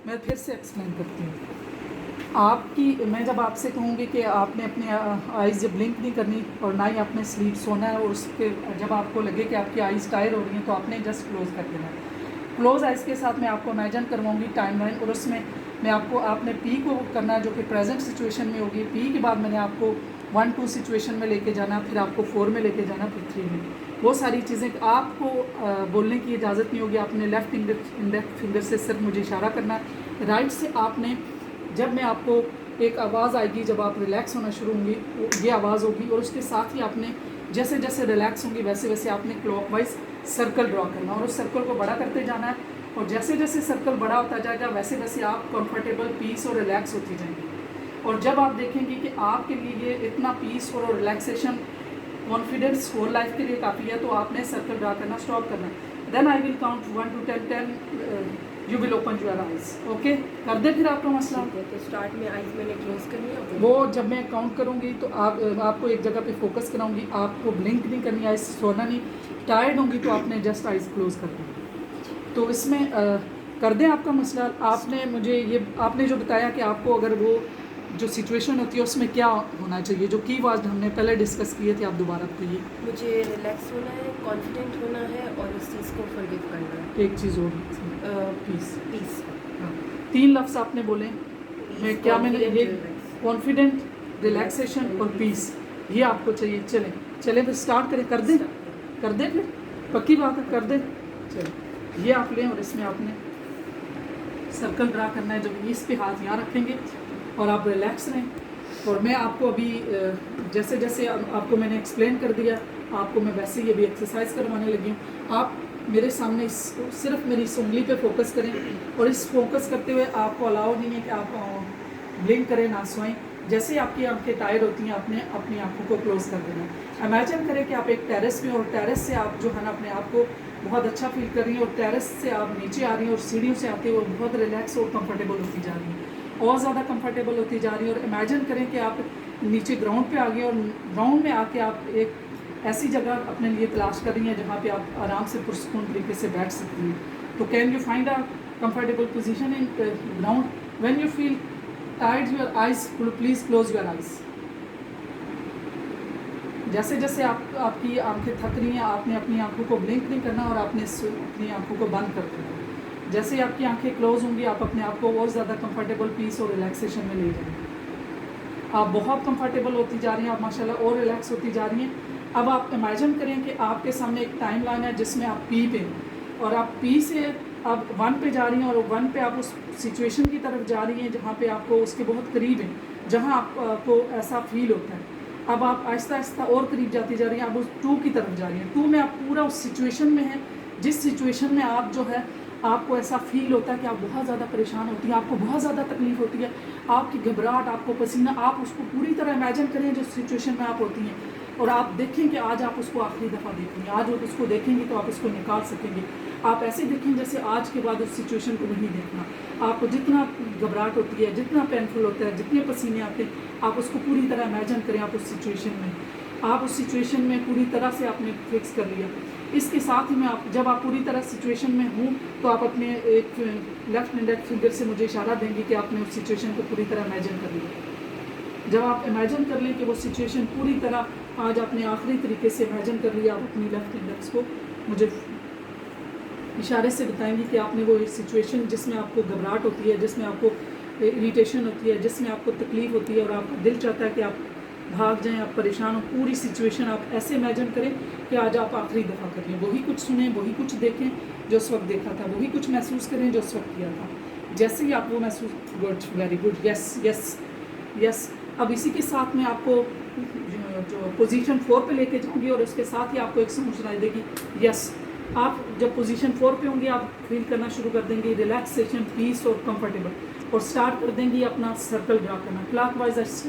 मैं फिर से एक्सप्लेन करती हूँ। मैं जब आपसे कहूँगी कि आपने अपने आइज़ जब ब्लिंक नहीं करनी और ना ही आपने स्लीप सोना है, और उसके जब आपको लगे कि आपकी आइज़ टायर हो रही हैं तो आपने जस्ट क्लोज़ कर देना है। क्लोज़ आइज़ के साथ मैं आपको इमेजिन करवाऊँगी टाइमलाइन, और उसमें मैं आपको आपने पी को करना है जो कि प्रेजेंट सिचुएशन में होगी। पी के बाद मैंने आपको 1-2 सिचुएशन में लेके जाना, फिर आपको 4 में लेके जाना, फिर 3 में। वो सारी चीज़ें आपको बोलने की इजाज़त नहीं होगी। आपने लेफ़्ट इंडेक्स फिंगर से सिर्फ मुझे इशारा करना है। राइट से आपने, जब मैं आपको एक आवाज़ आएगी, जब आप रिलैक्स होना शुरू होंगी, ये आवाज़ होगी, और उसके साथ ही आपने जैसे जैसे रिलैक्स होंगी वैसे वैसे आपने क्लॉकवाइज सर्कल ड्रॉ करना, और उस सर्कल को बड़ा करते जाना है। और जैसे जैसे सर्कल बड़ा होता जाएगा वैसे वैसे आप कंफर्टेबल, पीस और रिलैक्स होती जाएंगी। और जब आप देखेंगे कि आपके लिए ये इतना पीस और रिलैक्सेशन, कॉन्फिडेंस होल लाइफ के लिए काफ़ी है, तो आपने सर्कल ड्रा करना स्टॉप करना है। Then I will count 1 to 10 you will open your eyes. Okay, कर दे फिर आपका मसला। तो स्टार्ट में आइज मैंने क्लोज करनी है। वो जब मैं काउंट करूँगी तो आपको एक जगह पे फोकस कराऊंगी, आपको ब्लिंक नहीं करनी, आइज सोना नहीं। टायर्ड होंगी तो आपने जस्ट आइज क्लोज कर दी। तो इसमें कर दें आपका मसला। आपने मुझे ये आपने जो बताया कि आपको अगर वो जो सिचुएशन होती है उसमें क्या होना चाहिए, जो की वर्ड हमने पहले डिस्कस किए थे, आप दोबारा बताइए। मुझे रिलैक्स होना है, कॉन्फिडेंट होना है और उस चीज़ को फॉरगिव करना है। एक चीज़ और पीस। पीस। हाँ, 3 लफ्ज़ आपने बोले। मैं क्या मैंने ये कॉन्फिडेंट, रिलैक्सेशन और पीस, ये आपको चाहिए। चलें फिर स्टार्ट करें। कर दें फिर, पक्की बात है, कर दें। चलो ये आप लें, और इसमें आपने सर्कल ड्रा करना है। जब इस पे हाथ यहाँ रखेंगे और आप रिलैक्स रहें। और मैं आपको अभी जैसे जैसे आपको मैंने एक्सप्लेन कर दिया, आपको मैं वैसे ही अभी एक्सरसाइज करवाने लगी हूँ। आप मेरे सामने सिर्फ मेरी इस उंगली पे फोकस करें, और इस फोकस करते हुए आपको अलाउ नहीं है कि आप ब्लिंक करें, ना सोएं। जैसे ही आपकी आंखें टायर्ड होती हैं, आपने अपनी आंखों को क्लोज कर देना है। इमेजिन करें कि आप एक टेरेस में, और टेरेस से आप जो है ना अपने आप को बहुत अच्छा फील कर रही हैं, और टेरेस से आप नीचे आ रही हैं, और सीढ़ियों से आते हुए बहुत रिलैक्स और कंफर्टेबल होती जा रही हैं, और ज़्यादा कंफर्टेबल होती जा रही है। और इमेजिन करें कि आप नीचे ग्राउंड पे आ गए, और ग्राउंड में आके आप एक ऐसी जगह अपने लिए तलाश कर रही हैं जहाँ पे आप आराम से पुरसकून तरीके से बैठ सकती हैं। तो can you find a comfortable position in ground? When you feel टाइड your eyes, please close your eyes. जैसे जैसे आपकी आंखें थक रही हैं, आपने अपनी आंखों को ब्लिंक नहीं करना, और आपने अपनी आंखों को बंद कर देना। जैसे आपकी आंखें क्लोज होंगी, आप अपने आप को और ज़्यादा कंफर्टेबल, पीस और रिलैक्सेशन में ले जाएंगे। आप बहुत कंफर्टेबल होती जा रही हैं, आप माशाल्लाह और रिलैक्स होती जा रही हैं। अब आप इमेजिन करें कि आपके सामने एक टाइम लाइन है जिसमें आप पी पे, और आप पी से आप 1 पे जा रही हैं, और 1 पे आप उस सिचुएशन की तरफ जा रही हैं जहाँ पे आपको उसके बहुत करीब हैं, जहाँ आपको ऐसा फील होता है। अब आप आहिस्ता आहिस्ता और करीब जाती जा रही हैं, आप उस 2 की तरफ जा रही हैं। 2 में आप पूरा उस सिचुएशन में हैं, जिस सिचुएशन में आप जो है आपको ऐसा फील होता है कि आप बहुत ज़्यादा परेशान होती हैं, आपको बहुत ज़्यादा तकलीफ़ होती है, आपकी घबराहट, आपको पसीना, आप उसको पूरी तरह इमेजिन करें जो सिचुएशन में आप होती हैं, और आप देखें कि आज आप उसको आखिरी दफ़ा देखेंगे। आज आप उसको देखेंगे तो आप उसको निकाल सकेंगे। आप ऐसे देखें जैसे आज के बाद उस सिचुएशन को नहीं देखना। आपको जितना घबराहट होती है, जितना पेनफुल होता है, जितने पसीने आते हैं, आप उसको पूरी तरह इमेजिन करें। आप उस सिचुएशन में, आप उस सिचुएशन में पूरी तरह से आपने फिक्स कर लिया। इसके साथ ही मैं जब आप पूरी तरह सिचुएशन में हूँ, तो आप अपने एक लेफ्ट इंडेक्स फिंगर से मुझे इशारा देंगे कि आपने उस सिचुएशन को पूरी तरह इमेजिन कर लिया। जब आप इमेजिन कर लें कि वो सिचुएशन पूरी तरह आज आपने आखिरी तरीके से इमेजिन कर लिया, आप अपनी लेफ्ट इंडेक्स को मुझे इशारे से बताएंगे कि आपने वो सिचुएशन जिसमें आपको घबराहट होती है, जिसमें आपको इरिटेशन होती है, जिसमें आपको तकलीफ़ होती है, और आपका दिल चाहता है कि आप भाग जाएं, आप परेशान हो, पूरी सिचुएशन आप ऐसे इमेजिन करें कि आज आप आखिरी दफ़ा कर लें। वही कुछ सुनें, वही कुछ देखें जो उस वक्त देखा था, वही कुछ महसूस करें जो उस वक्त किया था। जैसे ही आप वो महसूस, good, very good, yes yes yes. अब इसी के साथ में आपको जो पोजीशन 4 पे लेके जाऊंगी, और उसके साथ ही आपको एक समझ सुनाई देगी, यस। आप जब पोजीशन 4 पे होंगे, आप फील करना शुरू कर देंगे रिलैक्सेशन, पीस और कंफर्टेबल, और स्टार्ट कर देंगे अपना सर्कल ड्रा करना क्लॉकवाइज।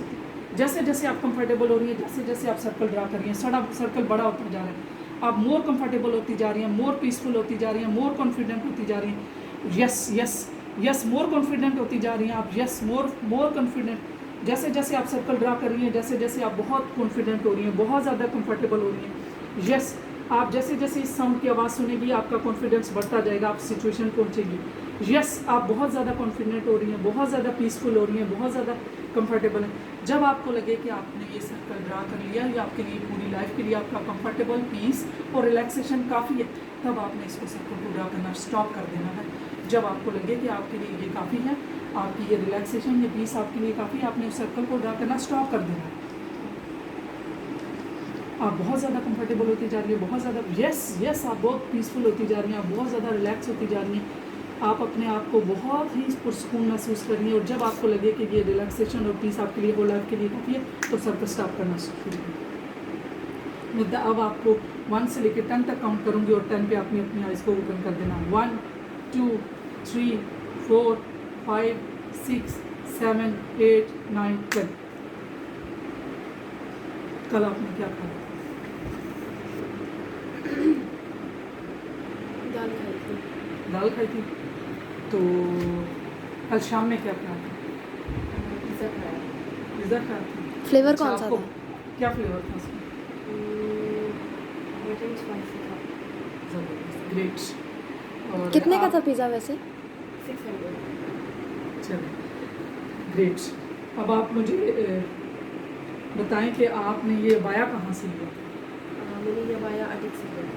जैसे जैसे आप कंफर्टेबल हो रही हैं, जैसे जैसे आप सर्कल ड्रा कर रही हैं, सर्कल बड़ा होता जा रहा है, आप मोर कंफर्टेबल होती जा रही हैं, मोर पीसफुल होती जा रही हैं, मोर कॉन्फिडेंट होती जा रही हैं। Yes yes yes, more confident होती जा रही हैं आप। Yes, more confident. जैसे जैसे आप सर्कल ड्रा कर रही हैं, जैसे जैसे आप बहुत कॉन्फिडेंट हो रही हैं, बहुत ज़्यादा कंफर्टेबल हो रही हैं। यस, आप जैसे जैसे इस साउंड की आवाज़ सुनेगी, आपका कॉन्फिडेंस बढ़ता जाएगा, आप सिचुएशन पहुँचेगी। यस आप बहुत ज़्यादा कॉन्फिडेंट हो रही हैं, बहुत ज़्यादा पीसफुल हो रही हैं, बहुत ज़्यादा कंफर्टेबल हैं। जब आपको लगे कि आपने ये सर्कल ड्रा कर लिया, ये आपके लिए पूरी लाइफ के लिए आपका कंफर्टेबल पीस और रिलैक्सेशन काफ़ी है, तब आपने इसको सर्कल को ड्रा करना स्टॉप कर देना है। जब आपको लगे कि आपके लिए ये काफ़ी है, आपकी ये रिलैक्सेशन, ये पीस आपके लिए काफ़ी है, आपने उस सर्कल को ड्रा करना स्टॉप कर देना है। आप बहुत ज़्यादा कंफर्टेबल होती जा रही है, बहुत ज़्यादा यस आप बहुत पीसफुल होती जा रही हैं, आप बहुत ज़्यादा रिलैक्स होती जा रही हैं, आप अपने आप को बहुत ही पुरसकून महसूस कर रही हैं। और जब आपको लगे कि ये रिलैक्सेशन और पीस आपके लिए होल लाइफ के लिए काफ़ी है, तो सर्कल स्टॉप करना शुरू करें। मुद्दा अब आपको 1 से लेकर 10 तक काउंट करूँगी और 10 पे आपने अपनी आइज़ को ओपन कर देना। 1 2 3 4 5 6 7 8 9 10। कल आपने क्या खाया? दाल खाई थी। दाल खाई थी। तो कल शाम में क्या खाया था? पिज़्ज़ा खाया। पिज़्ज़ा खाया था। फ्लेवर अच्छा, कौन सा आपको था? क्या फ्लेवर था उसमें? हॉट एंड स्पाइसी था। ज़बरदस्त, ग्रेट। और कितने का आप- था पिज़्ज़ा वैसे? 600। चलिए ग्रेट। अब आप मुझे बताएं कि आपने ये बाया कहाँ से लिया? मैंने ये वाया अटिक से लिया था।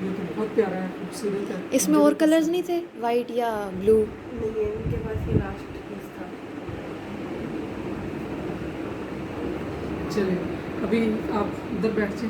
ये तो बहुत प्यारा है, खूबसूरत है। इसमें मुझे और भी कलर्स पसंद नहीं थे, वाइट या ब्लू? नहीं है, इनके पास ये लास्ट पीस था। है। चलिए अभी आप उधर बैठ जाए।